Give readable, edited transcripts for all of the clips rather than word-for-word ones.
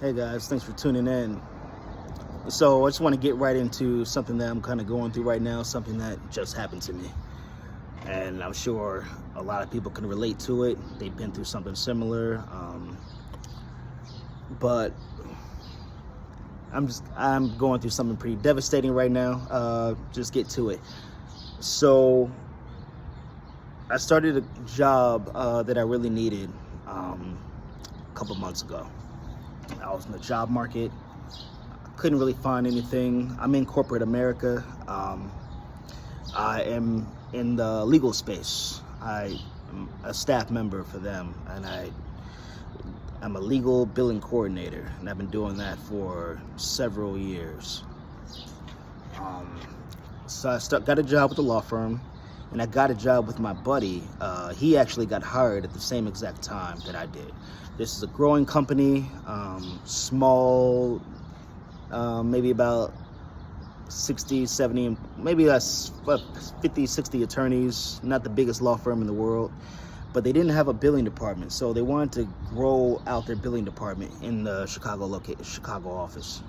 Hey guys, thanks for tuning in. So I just want to get right into something that I'm kind of going through right now, something that just happened to me. And I'm sure a lot of people can relate to it. They've been through something similar. But I'm going through something pretty devastating right now. Just get to it. So I started a job that I really needed a couple months ago. I was in the job market. Couldn't really find anything. I'm in corporate America. I am in the legal space. I am a staff member for them, and I'm a legal billing coordinator, and I've been doing that for several years. So I got a job with a law firm, and I got a job with my buddy. He actually got hired at the same exact time that I did. This is a growing company, small, maybe about 60, 70, maybe that's 50, 60 attorneys, not the biggest law firm in the world, but they didn't have a billing department. So they wanted to grow out their billing department in the Chicago office.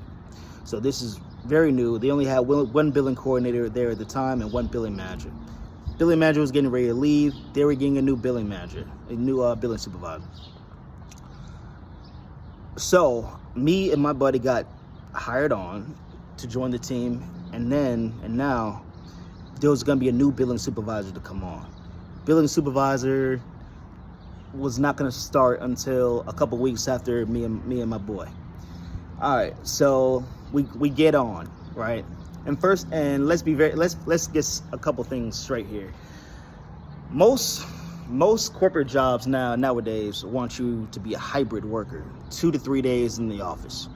So this is very new. They only had one billing coordinator there at the time and one billing manager. Billing manager was getting ready to leave. They were getting a new billing manager, a new billing supervisor. So me and my buddy got hired on to join the team, and now there was going to be a new billing supervisor to come on. Billing supervisor was not going to start until a couple weeks after me and my boy. All right, so we get on, right? And first, and let's get a couple things straight here. Most corporate jobs nowadays want you to be a hybrid worker, 2 to 3 days in the office.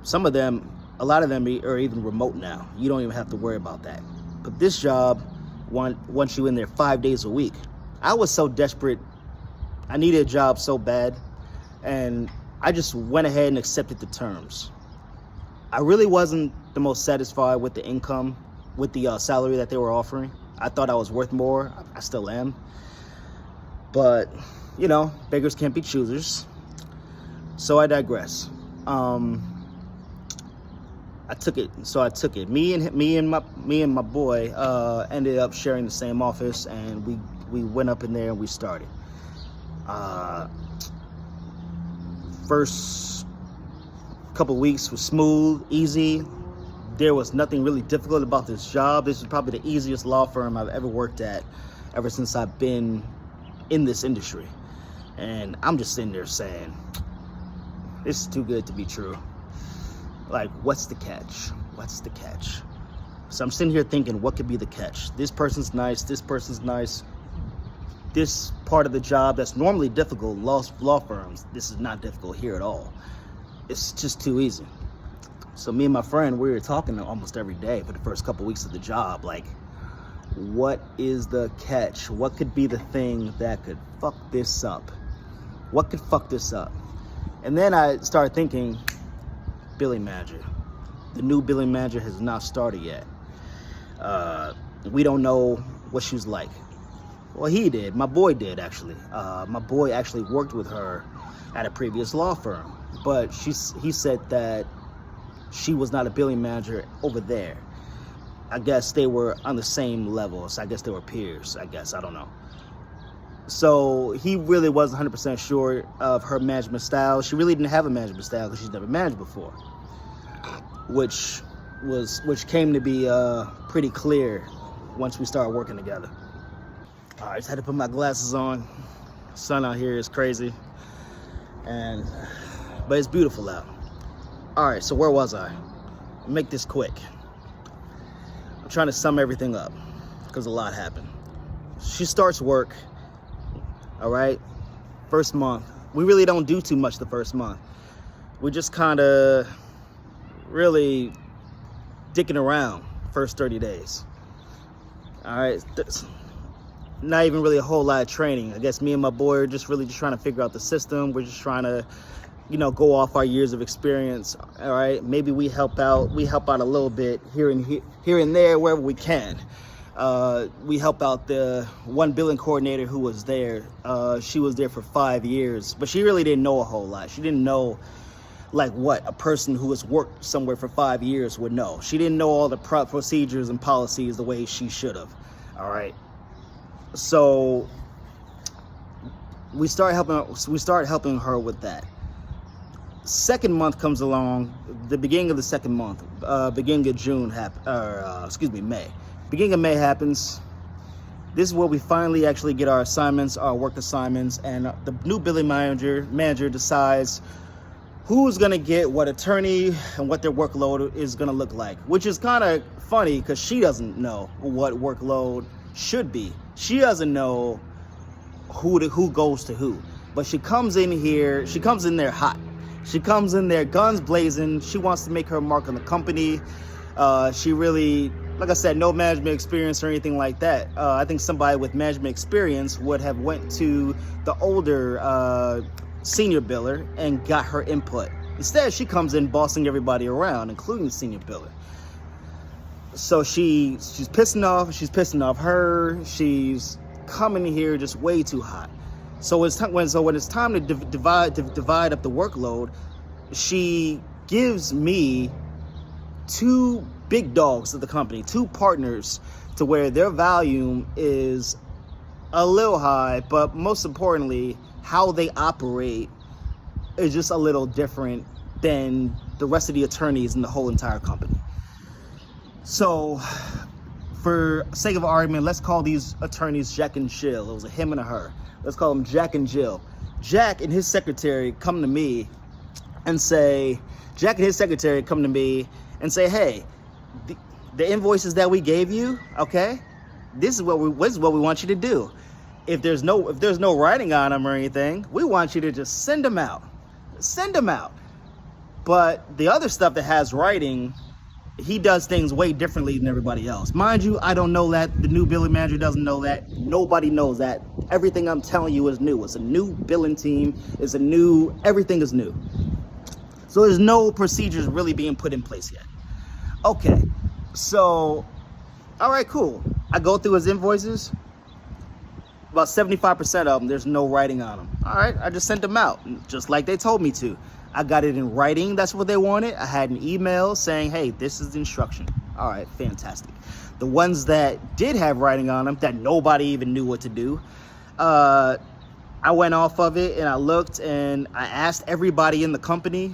Some of them, a lot of them are even remote now. You don't even have to worry about that. But this job wants you in there 5 days a week. I was so desperate. I needed a job so bad, and I just went ahead and accepted the terms. I really wasn't the most satisfied with the income, with the salary that they were offering. I thought I was worth more. I still am. But, beggars can't be choosers. So I digress. I took it. Me and my boy ended up sharing the same office, and we went up in there and we started. First couple weeks was smooth, easy. There was nothing really difficult about this job. This is probably the easiest law firm I've ever worked at ever since I've been in this industry. And I'm just sitting there saying, this is too good to be true. Like, what's the catch? What's the catch? So I'm sitting here thinking, what could be the catch? This person's nice. This person's nice. This part of the job that's normally difficult, law firms, this is not difficult here at all. It's just too easy. So me and my friend, we were talking almost every day for the first couple weeks of the job. Like, what is the catch? What could be the thing that could fuck this up? What could fuck this up? And then I started thinking, billing manager. The new billing manager has not started yet. We don't know what she's like. Well, he did. My boy did, actually. My boy actually worked with her at a previous law firm. But he said that she was not a billing manager over there. I guess they were on the same level. So I guess they were peers, I don't know. So he really wasn't 100% sure of her management style. She really didn't have a management style because she's never managed before, which came to be pretty clear once we started working together. I just had to put my glasses on. The sun out here is crazy, but it's beautiful out. All right, so where was I? I'll make this quick. I'm trying to sum everything up because a lot happened. She starts work. All right, first month. We really don't do too much the first month. We just kind of really dicking around first 30 days. All right, not even really a whole lot of training. I guess me and my boy are just trying to figure out the system. We're just trying to, go off our years of experience. All right, maybe we help out a little bit here and there wherever we can. We help out the one billing coordinator who was there. She was there for 5 years, but she really didn't know a whole lot. She didn't know like what a person who has worked somewhere for 5 years would know. She didn't know all the procedures and policies the way she should have. All right. So we start helping her with that. Second month comes along, the beginning of the second month, beginning of June May. Beginning of May happens. This is where we finally actually get our assignments, our work assignments, and the new billing manager decides who's gonna get what attorney and what their workload is gonna look like, which is kind of funny because she doesn't know what workload should be. She doesn't know who goes to who, but she comes in there hot. She comes in there guns blazing. She wants to make her mark on the company. She really, like I said, no management experience or anything like that. I think somebody with management experience would have went to the older senior biller and got her input. Instead, she comes in bossing everybody around, including the senior biller. So she's pissing off her. She's coming here just way too hot. So when it's time to divide up the workload, she gives me two big dogs of the company, two partners, to where their volume is a little high, but most importantly, how they operate is just a little different than the rest of the attorneys in the whole entire company. So, for sake of argument, let's call these attorneys Jack and Jill. It was a him and a her. Let's call them Jack and Jill. Jack and his secretary come to me and say, hey, the invoices that we gave you, okay, this is what we want you to do. If there's no writing on them or anything, we want you to just send them out. But the other stuff that has writing, he does things way differently than everybody else. Mind you, I don't know that. The new billing manager doesn't know that. Nobody knows that. Everything I'm telling you is new. It's a new billing team. Everything is new. So there's no procedures really being put in place yet. Okay, so, all right, cool. I go through his invoices. About 75% of them, there's no writing on them. All right, I just sent them out, just like they told me to. I got it in writing, that's what they wanted. I had an email saying, hey, this is the instruction. All right, fantastic. The ones that did have writing on them, that nobody even knew what to do, I went off of it and I looked and I asked everybody in the company.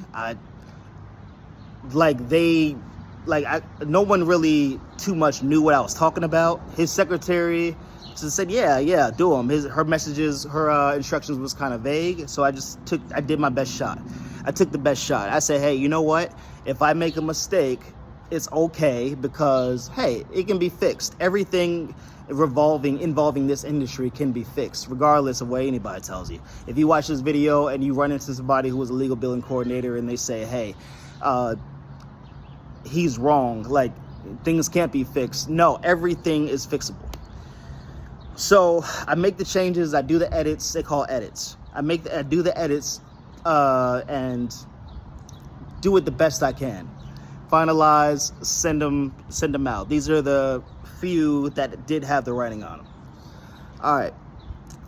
No one really too much knew what I was talking about. His secretary just said, yeah, do them. Her instructions was kind of vague, so I did my best shot. I took the best shot. I said, hey, you know what? If I make a mistake, it's okay, because, hey, it can be fixed. Everything involving this industry can be fixed, regardless of what anybody tells you. If you watch this video and you run into somebody who was a legal billing coordinator and they say, hey, he's wrong, like, things can't be fixed. No, everything is fixable. So I make the changes, I do the edits. They call edits. I do the edits and do it the best I can. Finalize, send them out. These are the few that did have the writing on them. All right,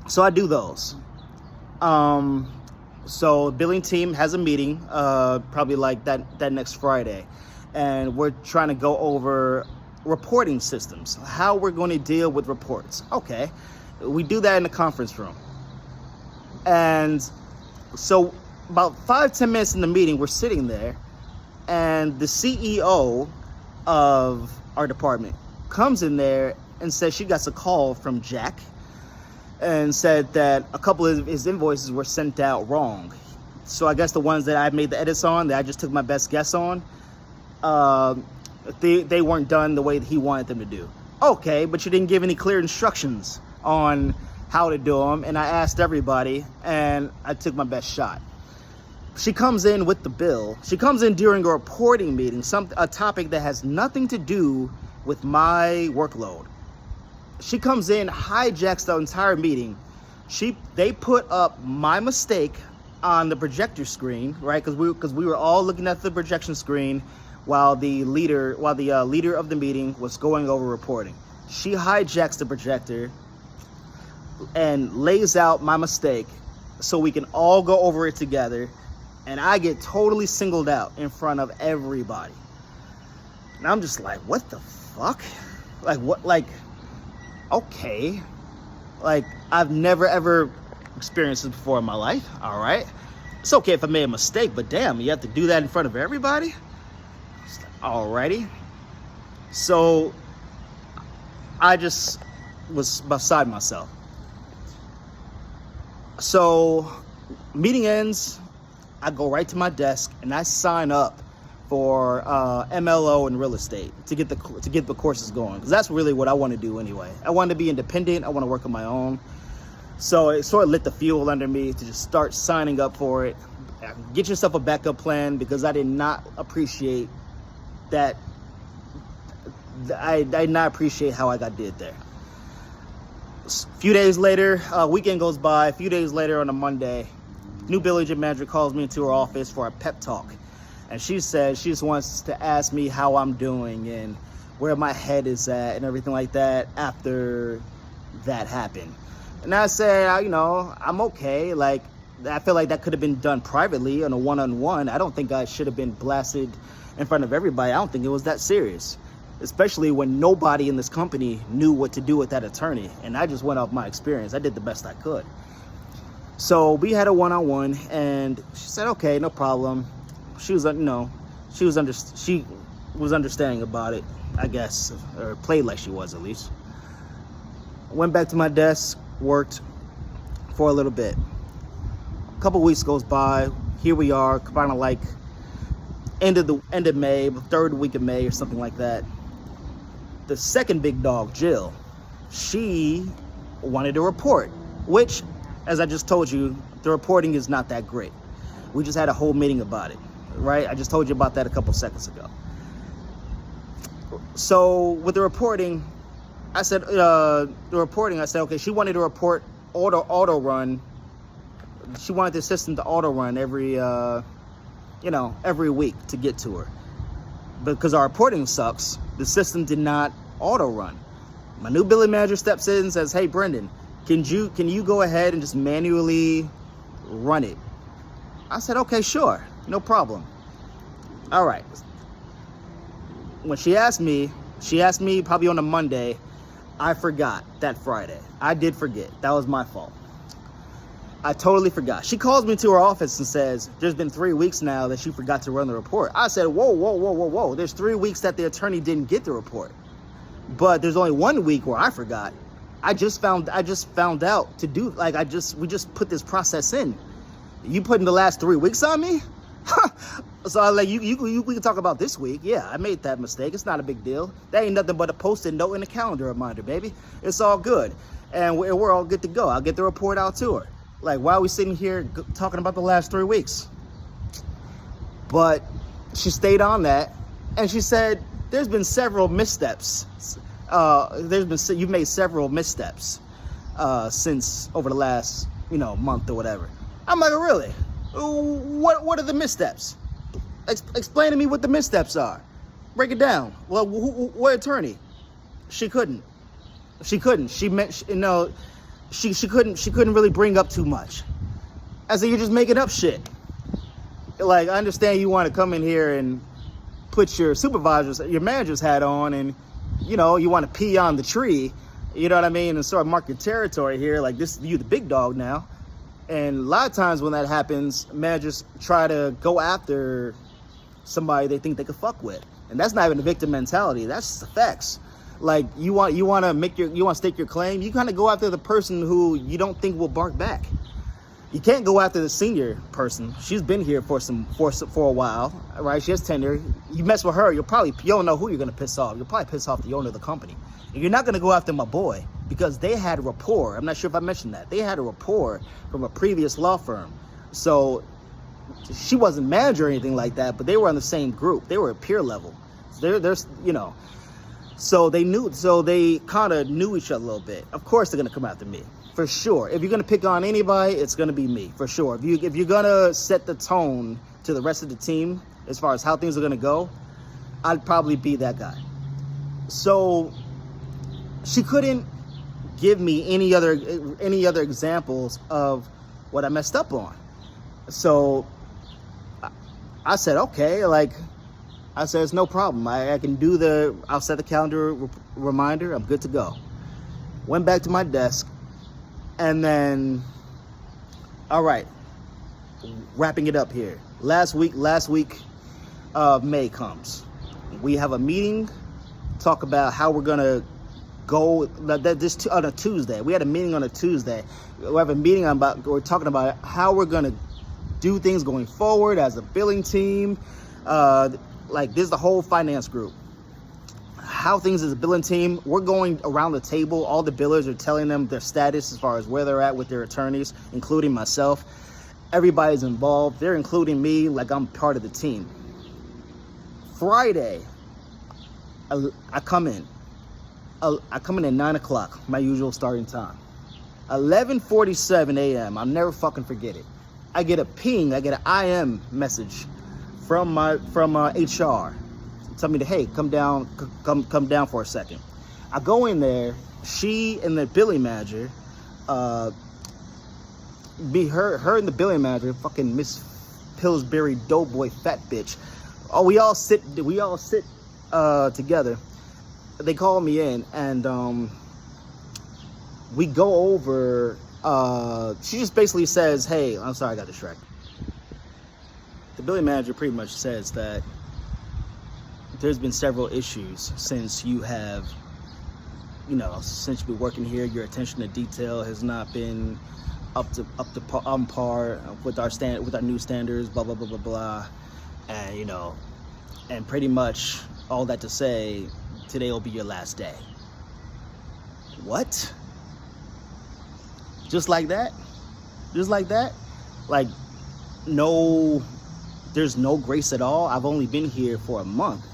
so I do those. So billing team has a meeting, probably like that next Friday, and we're trying to go over reporting systems, how we're going to deal with reports. Okay, we do that in the conference room. And so about 5-10 minutes in the meeting, we're sitting there, and the CEO of our department comes in there and says she got a call from Jack and said that a couple of his invoices were sent out wrong. So I guess the ones that I made the edits on, that I just took my best guess on, they weren't done the way that he wanted them to do. Okay, but you didn't give any clear instructions on how to do them, and I asked everybody, and I took my best shot. She comes in with the bill. She comes in during a reporting meeting, a topic that has nothing to do with my workload. She comes in, hijacks the entire meeting. They put up my mistake on the projector screen, right? Because we were all looking at the projection screen while the leader of the meeting was going over reporting. She hijacks the projector and lays out my mistake so we can all go over it together and I get totally singled out in front of everybody. And I'm just like, what the fuck? Like, what? Like, okay. Like, I've never ever experienced this before in my life. All right. It's okay if I made a mistake, but damn, you have to do that in front of everybody? Alrighty. So I just was beside myself. So meeting ends, I go right to my desk and I sign up for MLO in real estate to get the courses going, because that's really what I want to do anyway. I want to be independent. I want to work on my own. So it sort of lit the fuel under me to just start signing up for it. Get yourself a backup plan, because I did not appreciate that. I did not appreciate how I got did there. A few days later, weekend goes by. A few days later on a Monday, new Billy agent manager calls me into her office for a pep talk. And she said she just wants to ask me how I'm doing and where my head is at and everything like that after that happened. And I said, you know, I'm okay. Like, I feel like that could have been done privately on a one-on-one. I don't think I should have been blasted in front of everybody. I don't think it was that serious, especially when nobody in this company knew what to do with that attorney. And I just went off my experience. I did the best I could. So we had a one-on-one, and she said, okay, no problem. She was, she was understanding about it, I guess, or played like she was at least. Went back to my desk, worked for a little bit. A couple weeks goes by. Here we are, kind of like end of May, third week of May or something like that. The second big dog, Jill, she wanted a report, which, as I just told you, the reporting is not that great. We just had a whole meeting about it, right? I just told you about that a couple seconds ago. So with the reporting, I said, okay, she wanted to report auto run. She wanted the system to auto run every week to get to her. Because our reporting sucks, the system did not auto run. My new billing manager steps in and says, hey, Brendan, can you go ahead and just manually run it? I said, okay, sure, no problem. All right. When she asked me probably on a Monday. I forgot that Friday. I did forget. That was my fault. I totally forgot. She calls me to her office and says, there's been 3 weeks now that she forgot to run the report. I said, whoa. There's 3 weeks that the attorney didn't get the report. But there's only 1 week where I forgot. I just found out to do, like, we just put this process in. You putting the last 3 weeks on me? So I like, we can talk about this week. Yeah, I made that mistake. It's not a big deal. That ain't nothing but a post-it note and a calendar reminder, baby. It's all good. And we're all good to go. I'll get the report out to her. Like, why are we sitting here talking about the last 3 weeks? But she stayed on that, and she said, there's been several missteps. You've made several missteps since over the last, month or whatever. I'm like, really? What are the missteps? Explain to me what the missteps are. Break it down. Well, what attorney? She couldn't. She couldn't really bring up too much. I said, you're just making up shit. Like, I understand you want to come in here and put your manager's hat on, and you want to pee on the tree, you know what I mean, and sort of mark your territory here, like this, you the big dog now. And a lot of times when that happens, managers try to go after somebody they think they could fuck with, and that's not even a victim mentality. That's just the facts. Like, you want to stake your claim, you kind of go after the person who you don't think will bark back. You can't go after the senior person. She's been here for a while, right? She has tenure. You mess with her, you don't know who you're gonna piss off. You'll probably piss off the owner of the company. And you're not gonna go after my boy, because they had a rapport. I'm not sure if I mentioned that. They had a rapport from a previous law firm. So she wasn't manager or anything like that, but they were on the same group. They were at peer level. So they kind of knew each other a little bit. Of course they're gonna come after me, for sure. If you're gonna pick on anybody, it's gonna be me, for sure. If you're gonna set the tone to the rest of the team as far as how things are gonna go, I'd probably be that guy. So she couldn't give me any other examples of what I messed up on. So I said, okay, like, I said, it's no problem. I can do I'll set the calendar reminder. I'm good to go. Went back to my desk, and then, all right, wrapping it up here. Last week of May comes. We have a meeting, talk about how we're gonna go this on a Tuesday. We had a meeting on a Tuesday. We have a meeting we're talking about how we're gonna do things going forward as a billing team. Like, this is the whole finance group. How things as a billing team, we're going around the table. All the billers are telling them their status as far as where they're at with their attorneys, including myself. Everybody's involved. They're including me like I'm part of the team. Friday, I come in. I come in at 9 o'clock, my usual starting time. 11:47 a.m., I'll never fucking forget it. I get a ping, I get an IM message from HR. Tell me to, hey, come down for a second. I go in there, she and the billing manager, her and the billing manager, fucking Miss Pillsbury Doughboy fat bitch. Oh, we all sit together. They call me in, and we go over. She just basically says, hey, I'm sorry, I got distracted. The billing manager pretty much says that there's been several issues since you have, since you've been working here. Your attention to detail has not been on par with our new standards. Blah blah blah blah blah, and and pretty much all that to say, today will be your last day. What? Just like that? Just like that? Like, no, there's no grace at all. I've only been here for a month,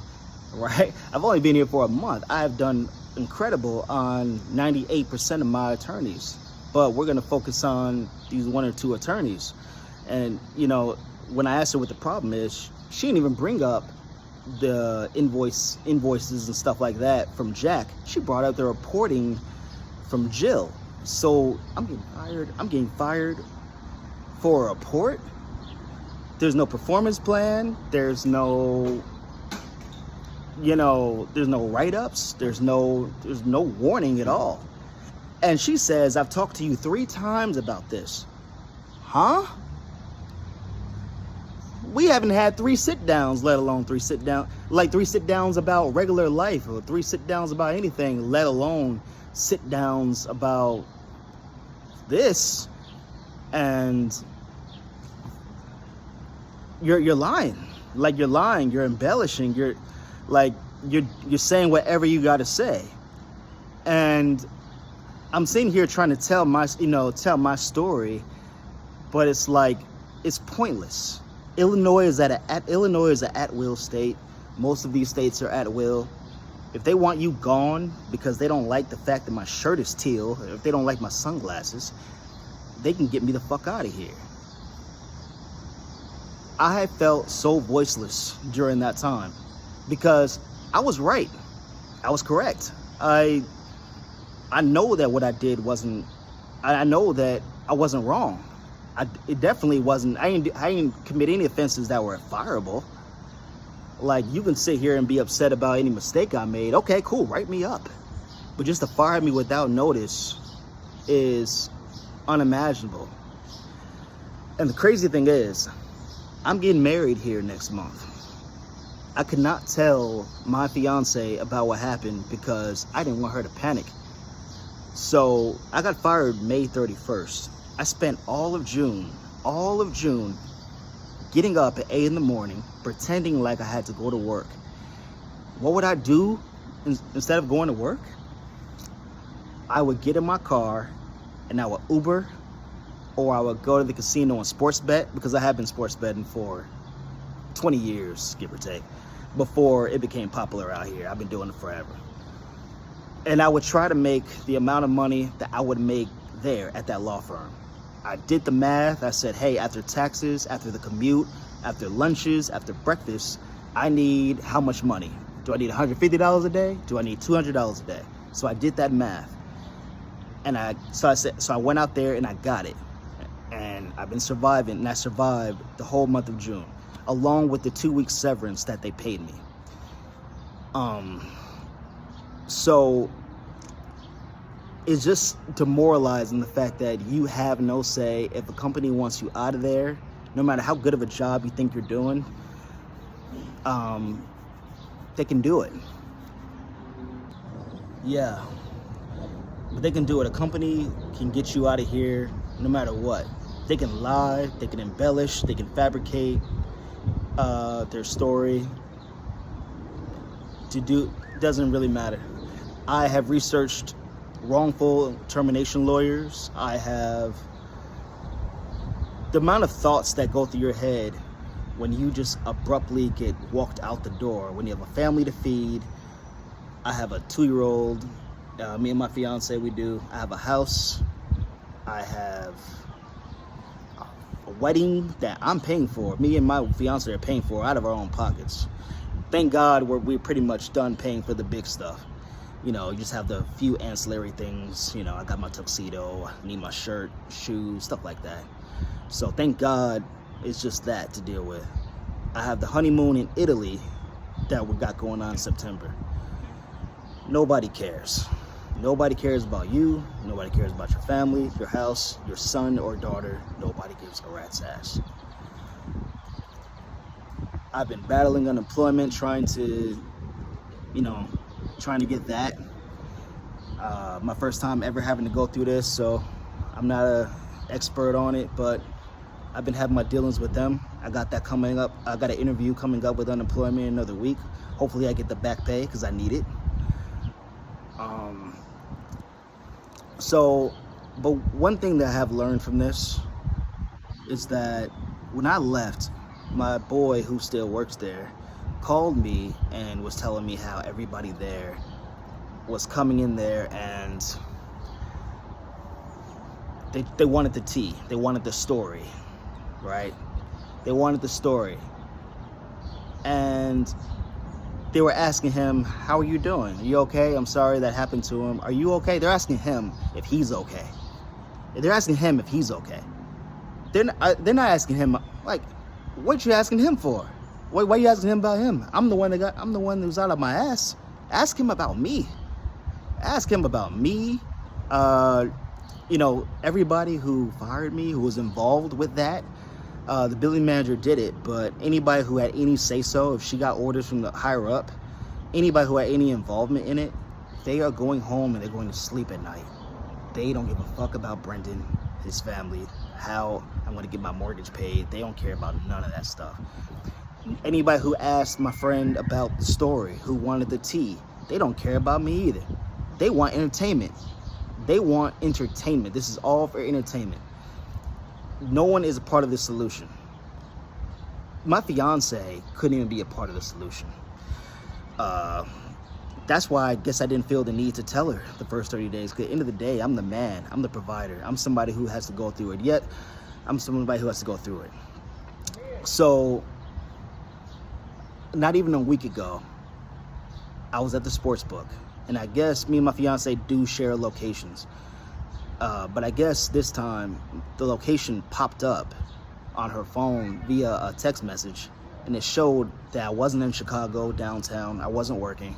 right? I've only been here for a month. I've done incredible on 98% of my attorneys, but we're gonna focus on these 1 or 2 attorneys. And when I asked her what the problem is, she didn't even bring up the invoices and stuff like that from Jack. She brought up the reporting from Jill. So I'm getting fired for a report. There's no performance plan. There's no there's no write-ups. There's no warning at all. And she says, I've talked to you 3 times about this. Huh? We haven't had 3 sit-downs, let alone 3 sit-downs about regular life, or 3 sit-downs about anything, let alone sit-downs about this. And you're lying. Like, you're lying, you're embellishing, you're saying whatever you got to say. And I'm sitting here trying to tell my story, but it's like, it's pointless. Illinois is an at-will state. Most of these states are at will. If they want you gone because they don't like the fact that my shirt is teal, or if they don't like my sunglasses, they can get me the fuck out of here. I felt so voiceless during that time because I was right. I was correct. I know that what I did wasn't, I know that I wasn't wrong. It definitely wasn't, I didn't commit any offenses that were fireable. Like, you can sit here and be upset about any mistake I made. Okay, cool, write me up. But just to fire me without notice is unimaginable. And the crazy thing is, I'm getting married here next month. I could not tell my fiance about what happened because I didn't want her to panic. So I got fired May 31st. I spent all of June getting up at 8 in the morning, pretending like I had to go to work. What would I do instead of going to work? I would get in my car and I would Uber, or I would go to the casino and sports bet, because I have been sports betting for 20 years, give or take, before it became popular out here. I've been doing it forever. And I would try to make the amount of money that I would make there at that law firm. I did the math. I said, hey, after taxes, after the commute, after lunches, after breakfast, I need how much money? Do I need $150 a day? Do I need $200 a day? So I did that math. And so I went out there and I got it. And I've been surviving, and I survived the whole month of June. along with the 2 week severance that they paid me. So it's just demoralizing, the fact that you have no say. If a company wants you out of there, no matter how good of a job you think you're doing, they can do it. Yeah, but they can do it. A company can get you out of here no matter what. They can lie, they can embellish, they can fabricate their story. Doesn't really matter. I have researched wrongful termination lawyers. I have the amount of thoughts that go through your head when you just abruptly get walked out the door, when you have a family to feed. I have a 2-year-old, me and my fiance, I have a house, I have a wedding that I'm paying for. Me and my fiance are paying for out of our own pockets. Thank God we're pretty much done paying for the big stuff. You just have the few ancillary things. I got my tuxedo, I need my shirt, shoes, stuff like that. So thank God it's just that to deal with. I have the honeymoon in Italy that we got going on in September. Nobody cares. Nobody cares about you. Nobody cares about your family, your house, your son or daughter. Nobody gives a rat's ass. I've been battling unemployment, trying to get that. My first time ever having to go through this, so I'm not an expert on it, but I've been having my dealings with them. I got that coming up. I got an interview coming up with unemployment in another week. Hopefully I get the back pay because I need it. But one thing that I have learned from this is that when I left, my boy who still works there called me and was telling me how everybody there was coming in there and they wanted the tea. They wanted the story, right? They wanted the story. And they were asking him, how are you doing? Are you okay? I'm sorry that happened to him. Are you okay? They're asking him if he's okay. They're asking him if he's okay. They're not asking him, like, what you asking him for? Why are you asking him about him? I'm the one who's out of my ass. Ask him about me. Ask him about me. Everybody who fired me, who was involved with that, the building manager did it, but anybody who had any say-so, if she got orders from the higher up, anybody who had any involvement in it, they are going home and they're going to sleep at night. They don't give a fuck about Brendan, his family, how I'm going to get my mortgage paid. They don't care about none of that stuff. Anybody who asked my friend about the story, who wanted the tea, they don't care about me either. They want entertainment. They want entertainment. This is all for entertainment. No one is a part of the solution. My fiance couldn't even be a part of the solution. That's why I guess I didn't feel the need to tell her the first 30 days. Because at the end of the day, I'm the man. I'm the provider. I'm somebody who has to go through it. Yet, I'm somebody who has to go through it. So, not even a week ago, I was at the sports book. And I guess me and my fiance do share locations. But I guess this time, the location popped up on her phone via a text message. And it showed that I wasn't in Chicago, downtown. I wasn't working.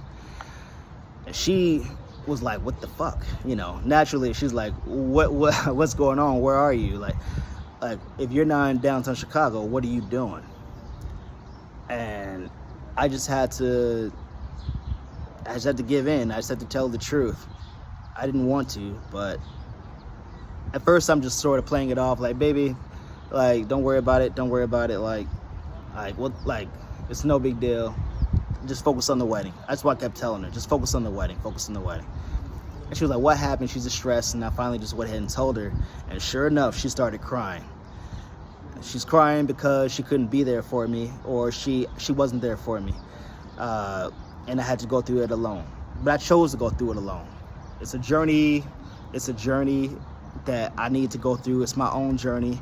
And she was like, what the fuck? Naturally, she's like, what's going on? Where are you? Like, if you're not in downtown Chicago, what are you doing? And I just had to give in. I just had to tell the truth. I didn't want to, but at first I'm just sort of playing it off like, baby, like, don't worry about it. Don't worry about it. Like, it's no big deal. Just focus on the wedding. That's what I kept telling her. Just focus on the wedding. Focus on the wedding. And she was like, what happened? She's distressed. And I finally just went ahead and told her. And sure enough, she started crying. She's crying because she couldn't be there for me, or she wasn't there for me. And I had to go through it alone. But I chose to go through it alone. It's a journey. It's a journey that I need to go through. It's my own journey.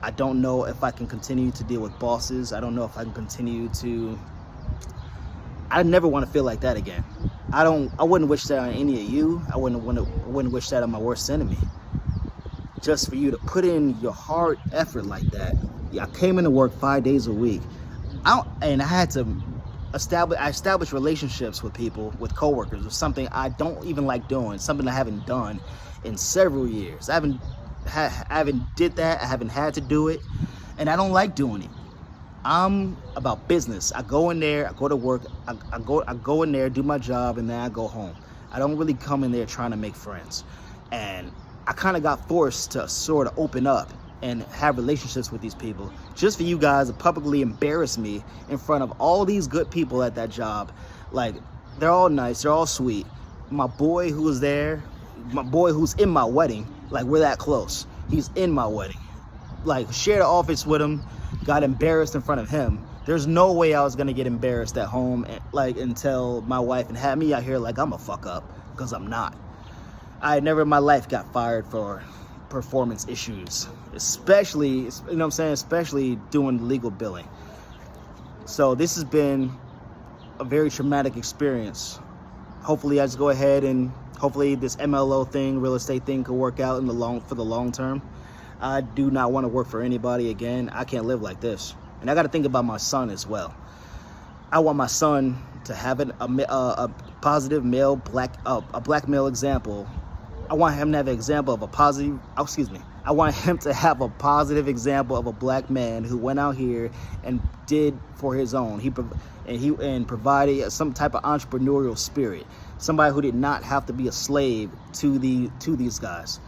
I don't know if I can continue to deal with bosses. I don't know if I can continue to... I never want to feel like that again. I wouldn't wish that on any of you. I wouldn't wish that on my worst enemy. Just for you to put in your hard effort like that. Yeah, I came into work 5 days a week. And I had to establish relationships with people, with coworkers, was something I don't even like doing, something I haven't done in several years. I haven't did that. I haven't had to do it, and I don't like doing it. I'm about business. I go in there, I go to work, I go in there, do my job, and then I go home. I don't really come in there trying to make friends. And I kind of got forced to sort of open up and have relationships with these people just for you guys to publicly embarrass me in front of all these good people at that job. Like, they're all nice, they're all sweet. My boy who was there, my boy who's in my wedding, like, we're that close. He's in my wedding. Like, shared an office with him, got embarrassed in front of him. There's no way I was gonna get embarrassed at home, like, until my wife and had me out here like I'm a fuck up, because I'm not. I never in my life got fired for performance issues, especially, you know what I'm saying, especially doing legal billing. So this has been a very traumatic experience. Hopefully I just go ahead and hopefully this MLO thing, real estate thing, could work out for the long term. I do not want to work for anybody again. I can't live like this. And I got to think about my son as well. I want my son to have a positive male, a black male example. I want him to have an example of a positive, I want him to have a positive example of a black man who went out here and did for his own. He provided some type of entrepreneurial spirit. Somebody who did not have to be a slave to these guys.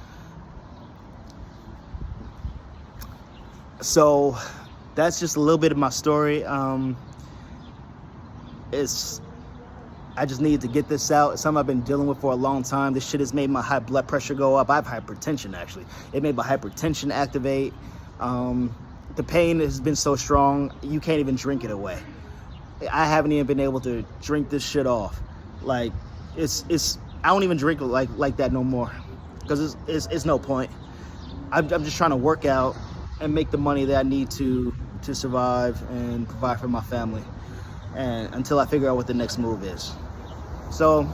So that's just a little bit of my story. I just needed to get this out. It's something I've been dealing with for a long time. This shit has made my high blood pressure go up. I have hypertension, actually. It made my hypertension activate. The pain has been so strong, you can't even drink it away. I haven't even been able to drink this shit off. Like, I don't even drink like that no more, because it's no point. I'm just trying to work out and make the money that I need to survive and provide for my family, and until I figure out what the next move is. So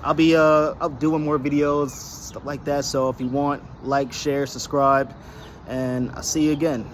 I'll be doing more videos, stuff like that. So if you want, like, share, subscribe, and I'll see you again.